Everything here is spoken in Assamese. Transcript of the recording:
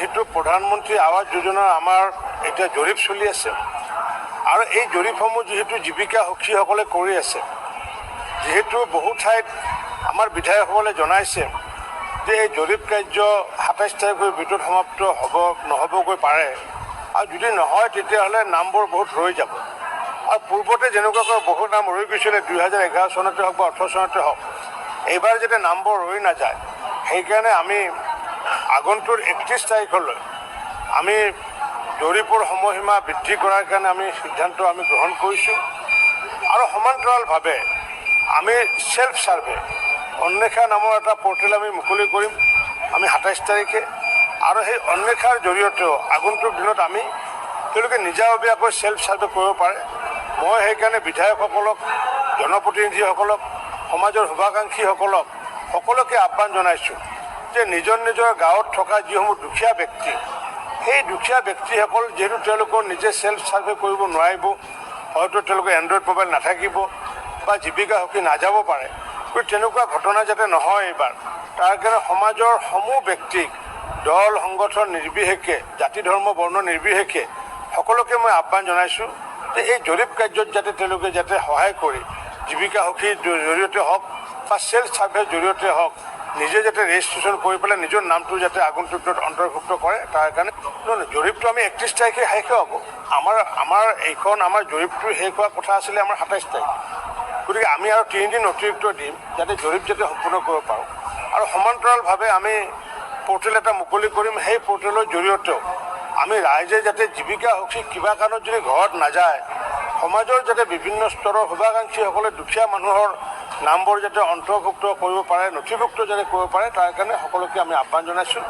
যেহেতু প্ৰধানমন্ত্ৰী আৱাস যোজনাৰ আমাৰ এতিয়া জৰীপ চলি আছে আৰু এই জৰীপসমূহ যেহেতু জীৱিকা সখীসকলে কৰি আছে, যেহেতু বহু ঠাইত আমাৰ বিধায়কসকলে জনাইছে যে এই জৰীপ কাৰ্য ২৭ তাৰিখৰ ভিতৰত সমাপ্ত হ'ব নহ'বগৈ পাৰে আৰু যদি নহয় তেতিয়াহ'লে নামবোৰ বহুত ৰৈ যাব। আৰু পূৰ্বতে যেনেকুৱাকৈ বহু নাম ৰৈ গৈছিলে ২০১১ চনতে হওক বা ১৮ চনতে হওক, এইবাৰ যাতে নামবোৰ ৰৈ নাযায় সেইকাৰণে আমি আগন্তুক ৩১ তাৰিখলৈ আমি জৰীপৰ সময়সীমা বৃদ্ধি কৰাৰ কাৰণে আমি সিদ্ধান্ত গ্ৰহণ কৰিছোঁ আৰু সমান্তৰালভাৱে আমি সেল্ফ সাৰ্ভে অন্বেষা নামৰ এটা পৰ্টেল আমি মুকলি কৰিম আমি ২৭ তাৰিখে আৰু সেই অন্বেষাৰ জৰিয়তেও আগন্তুক দিনত আমি তেওঁলোকে নিজাববীয়াকৈ সেল্ফ সাৰ্ভে কৰিব পাৰে। মই সেইকাৰণে বিধায়কসকলক, জনপ্ৰতিনিধিসকলক, সমাজৰ শুভাকাংক্ষীসকলক সকলোকে আহ্বান জনাইছোঁ যে নিজৰ নিজৰ গাঁৱত থকা যিসমূহ দুখীয়া ব্যক্তি, সেই দুখীয়া ব্যক্তিসকল যিহেতু তেওঁলোকৰ নিজে সেল্ফ সাৰ্ভে কৰিব নোৱাৰিব, হয়তো তেওঁলোকৰ এণ্ড্ৰইড মোবাইল নাথাকিব বা জীৱিকা সখী নাযাব পাৰে, গতিকে তেনেকুৱা ঘটনা যাতে নহয় এইবাৰ, তাৰ কাৰণে সমাজৰ সমূহ ব্যক্তিক দল সংগঠন নিৰ্বিশেষে, জাতি ধৰ্ম বৰ্ণ নিৰ্বিশেষে সকলোকে মই আহ্বান জনাইছোঁ যে এই জৰীপ কাৰ্যত যাতে তেওঁলোকে যাতে সহায় কৰি জীৱিকা সখীৰ জৰিয়তে হওক বা সেল্ফ সাৰ্ভেৰ জৰিয়তে হওক নিজে যাতে ৰেজিষ্ট্ৰেশ্যন কৰি পেলাই নিজৰ নামটো যাতে আগন্তুকত অন্তৰ্ভুক্ত কৰে, তাৰ কাৰণে জৰীপটো আমি ৩১ তাৰিখে শেষ হ'ব। আমাৰ জৰীপটো শেষ হোৱাৰ কথা আছিলে আমাৰ ২৭ তাৰিখ, গতিকে আমি আৰু ৩ দিন অতিৰিক্ত দিম যাতে জৰীপ যাতে সম্পূৰ্ণ কৰিব পাৰোঁ আৰু সমান্তৰালভাৱে আমি পৰ্টেল এটা মুকলি কৰিম। সেই পৰ্টেলৰ জৰিয়তেও আমি ৰাইজে যাতে জীৱিকা সখী কিবা কাৰণত যদি ঘৰত নাযায়, সমাজৰ যাতে বিভিন্ন স্তৰৰ শুভাকাংক্ষীসকলে দুখীয়া মানুহৰ নামবোৰ যাতে অন্তৰ্ভুক্ত কৰিব পাৰে, নথিভুক্ত যাতে কৰিব পাৰে, তাৰ কাৰণে সকলোকে আমি আহ্বান জনাইছোঁ।